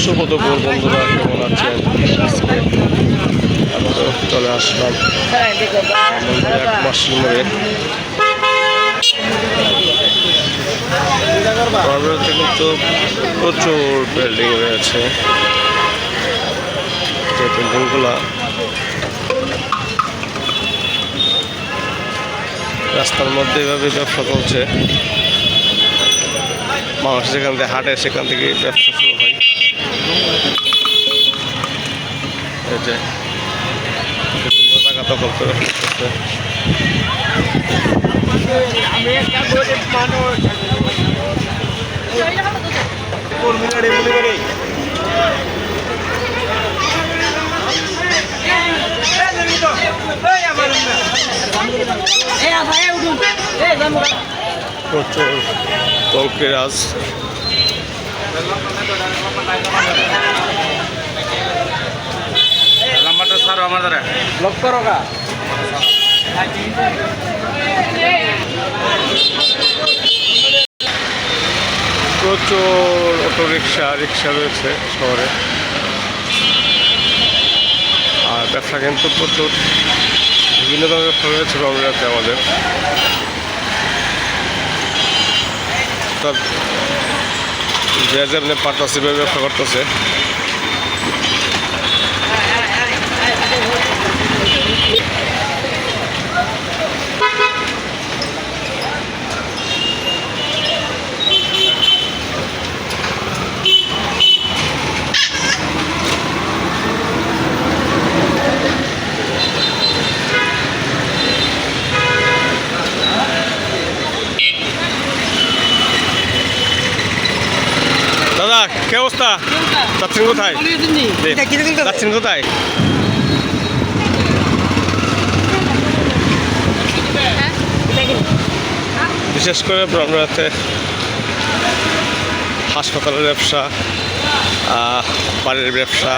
সুবোধপুর বন্ধুরা, কেমন আছেন? চলে আসলাম এক মাসের মধ্যে। কিন্তু প্রচুর বিল্ডিং রয়েছে, যে বিল্ডিংগুলা রাস্তার মধ্যে এভাবে ব্যবসা চলছে। মানুষ যেখান থেকে হাঁটে সেখান থেকে ব্যবসা শুরু হয়। এই যে বিভিন্ন টাকা দখল করে ফেলতেছে। প্রচুর কংক্রিট নাম্বারটা স্যার আমার দ্বারা লক করো গা। প্রচুর অটোরিকশা রিক্সা রয়েছে শহরে, আর ব্যবসা কিন্তু প্রচুর বিভিন্ন ধরনের ব্যবসা রয়েছে রমজাতে আমাদের। যে যেমনি পারতেছে ব্যবসা করতেছে। দাদা কি অবস্থা? যাচ্ছেন কোথায়? যাচ্ছেন কোথায়? বিশেষ করে ব্রহ্মরাতে হাসপাতালের ব্যবসা, বাড়ির ব্যবসা,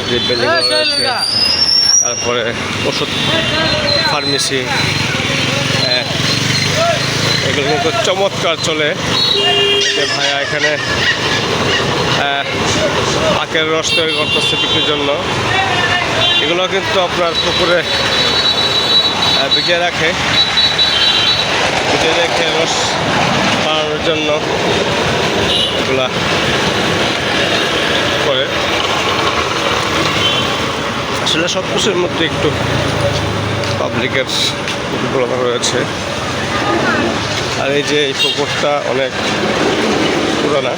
যে বিল্ডিং রয়েছে, তারপরে ওষুধ ফার্মেসি, এগুলো কিন্তু চমৎকার চলে। যে ভাইয়া এখানে আখের রস তৈরি করতেছে বিক্রির জন্য। এগুলো কিন্তু আপনার পুকুরে বিকিয়ে রাখে, বিকিয়ে রেখে রস বানানোর জন্য এগুলা করে। আসলে সব কিছুর মধ্যে একটু পাবলিকের দুর্বলতা রয়েছে। আর এই যে এই পুকুরটা অনেক পুরানা,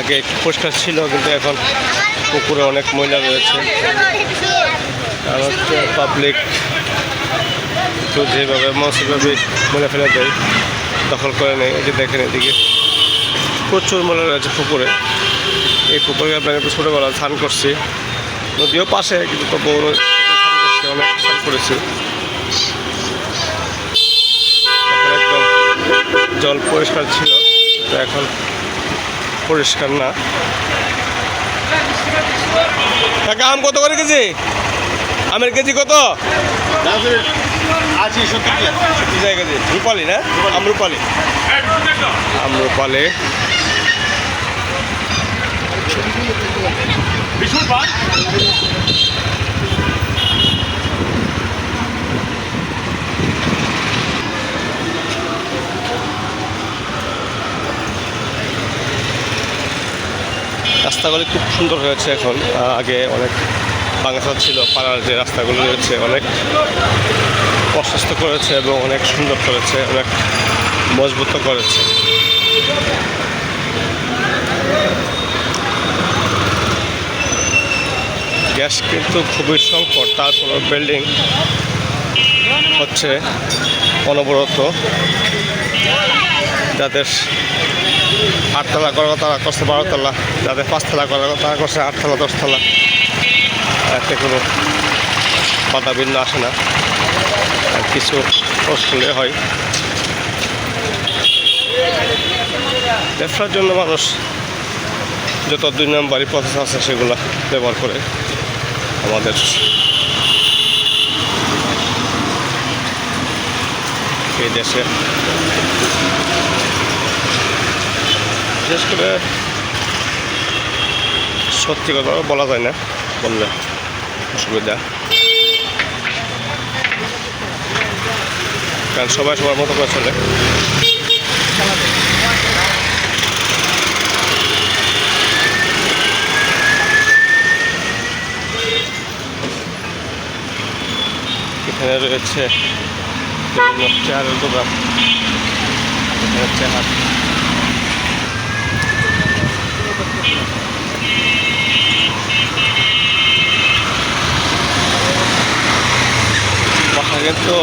আগে পরিষ্কার ছিল, কিন্তু এখন পুকুরে অনেক ময়লা রয়েছে। কারণ হচ্ছে পাবলিক তো যেভাবে মৌসুমভাবে ময়লা ফেলে দেয়, দখল করে নেয়। এই যে দেখেন এদিকে প্রচুর ময়লা রয়েছে পুকুরে। এই পুকুরে আপনার একটু ছোটোবেলা স্নান করছি, নদীও পাশে, কিন্তু তবু অনেক স্নান করেছি। একদম জল পরিষ্কার ছিল, তো এখন পরিষ্কার না। টাকা আম কত করে কেজি? আমের কেজি কত? 70 কেজি। রূপালি না? আমরুপালি। আমরুপালি রাস্তাগুলি খুব সুন্দর হয়েছে এখন। আগে অনেক বাঙ্গাসার ছিল, পাড়ার যে রাস্তাগুলো রয়েছে অনেক প্রশস্ত করেছে এবং অনেক সুন্দর করেছে, অনেক মজবুত করেছে। গ্যাস কিন্তু খুবই সংকট, তারপর বিল্ডিং হচ্ছে অনবরত। যাদের 8 তলা করার কথা করছে 12 তলা, যাদের 5 তলা করার কথা করছে 8 তলা 10 তলা। এতে কোনো বাধা বিঘ্ন আসে না, আর কিছু কষ্ট হয়। ব্যবসার জন্য মানুষ যত 2 নম্বরই প্রসেস আছে সেগুলো ব্যবহার করে আমাদের এই দেশে। বিশেষ করে সত্যি কথা বলা যায় না, বললে অসুবিধা, কারণ সবাই সবার মতো করে চলে। এখানে রয়েছে বিভিন্ন চেয়ারের দোকান, এখানে চেয়ার, বাসা কিন্তু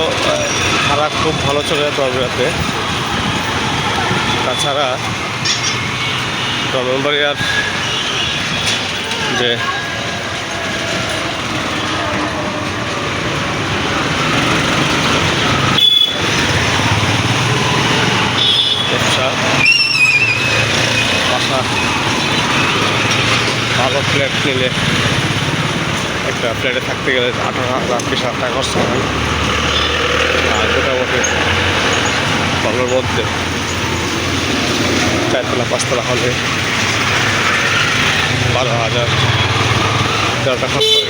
ভাড়া খুব ভালো চলে ব্রাহ্মণবাড়িয়াতে। তাছাড়া ব্রাহ্মণবাড়িয়ার যে ব্যবসা, বাসা ভালো ফ্ল্যাট নিলে একটা ফ্ল্যাটে থাকতে গেলে 18,000 20,000 টাকা খরচ হয়। আর মোটামুটি ভালোর মধ্যে 4তলা 5তলা হলে 12,000 টাকা খরচ হয়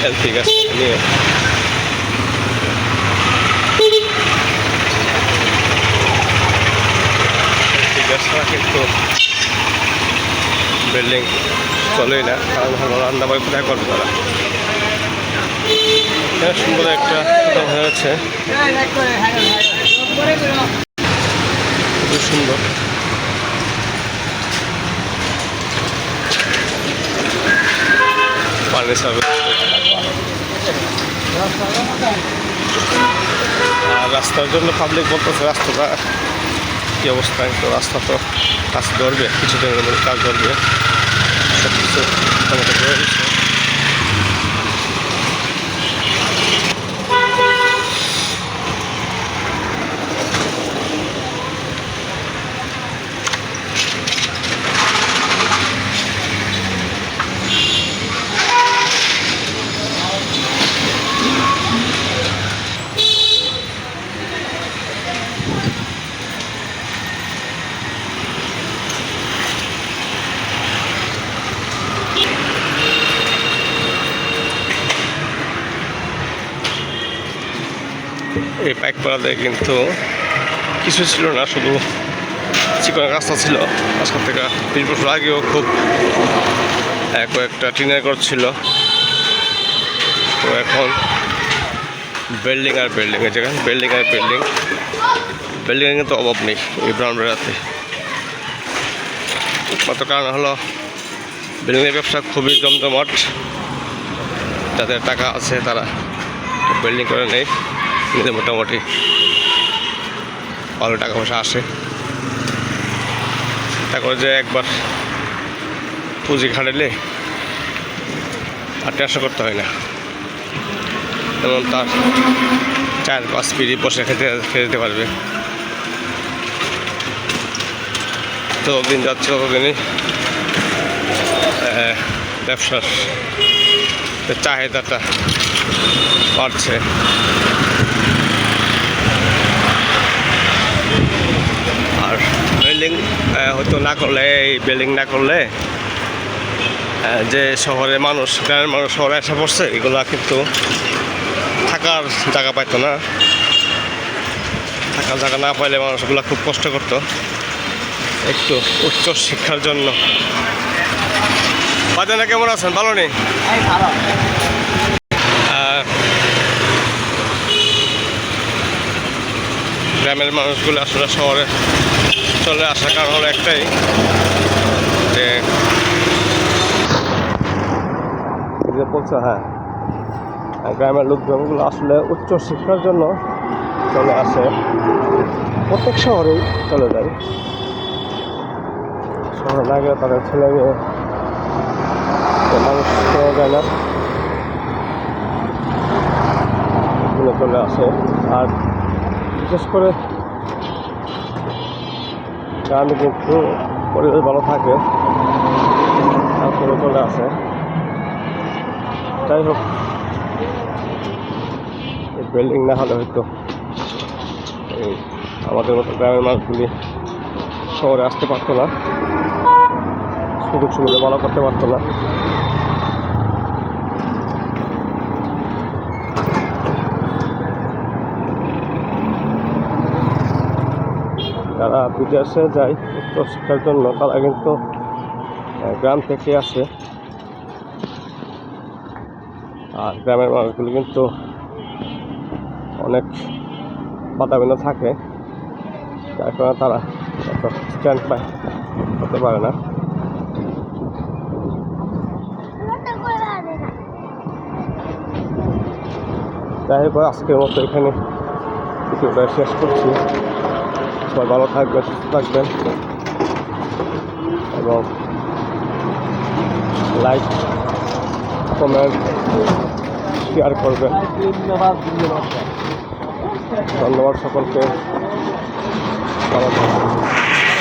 এলপি গ্যাস নিয়ে। এলপি গ্যাস ছাড়া কিন্তু বিল্ডিং চলেই না, কারণ ভালো রান্নাবাড়ি কোথায় করবে তারা। সুন্দর একটা দোকান হয়েছে, খুব সুন্দর। পানি সার্ভিস আর রাস্তার জন্য পাবলিক বলতেছে রাস্তাটা কী অবস্থা। তো রাস্তা তো কাজ ধরবে, কিছুদিনের মধ্যে কাজ ধরবে, সব কিছু মোটামুটি করে দিচ্ছে। এই পাইকপাড়াতে কিন্তু কিছু ছিল না, শুধু চিকন রাস্তা ছিল। আজকের থেকে 20 বছর আগেও খুব কয়েকটা টিনের ঘর ছিল। তো এখন বিল্ডিং আর বিল্ডিং, এই জায়গায় বিল্ডিং আর বিল্ডিং, বিল্ডিংয়ের কিন্তু অভাব নেই এই ব্রাহ্মণবাড়িয়াতে। একমাত্র কারণ হলো বিল্ডিংয়ের ব্যবসা খুবই জমজমাট। যাদের টাকা আছে তারা বিল্ডিং করে নেই, কিন্তু মোটামুটি ভালো টাকা পয়সা আসে। তারপরে যে একবার পুঁজি খাটাইলে আর টেনশন করতে হয় না, যেমন তার 4-5 পিঁড়ি বসে খেতে দিতে পারবে। যতদিন যাচ্ছে ততদিনই ব্যবসার চাহিদাটা বাড়ছে। আর বিল্ডিং হয়তো না করলে, এই বিল্ডিং না করলে যে শহরের মানুষ, গ্রামের মানুষ শহরে এসে পড়ছে, এগুলা কিন্তু থাকার জায়গা পাইতো না। থাকার জায়গা না পাইলে মানুষগুলা খুব কষ্ট করতো একটু উচ্চ শিক্ষার জন্য। বাজারে কেমন আছেন? ভালো নেই? গ্রামের মানুষগুলো আসলে শহরে চলে আসার কারণ হলো একটাই, যে বলছে হ্যাঁ, গ্রামের লোকজনগুলো আসলে উচ্চ শিক্ষার জন্য চলে আসে। প্রত্যেক শহরেই চলে যায়, শহরে না গেলে তাদের ছেলে মেয়ে মানুষ পাওয়া যায় না, চলে আসে। আর বিশেষ করে গ্রামে কিন্তু পরিবেশ ভালো থাকে, তারপরে চলে আসে। যাই হোক, এই বিল্ডিং না হলে হয়তো এই আমাদের মতো গ্রামের মানুষগুলি শহরে আসতে পারতো না, সুযোগ সুবিধা ভালো করতে পারতো না। যারা বিদেশে যায় উচ্চশিক্ষার জন্য তারা কিন্তু গ্রাম থেকে আসে, আর গ্রামের মানুষগুলো কিন্তু অনেক বাতাবিনা থাকে, যার কারণে তারা এত স্ট্যান্ড বাই হতে পারে না। যাই হোক, আজকের মতো এখানে ভিডিওটা শেষ করছি। সবাই ভালো থাকবেন, সুস্থ থাকবেন এবং লাইক কমেন্ট শেয়ার করবেন। ধন্যবাদ সকলকে, ভালো থাকবেন।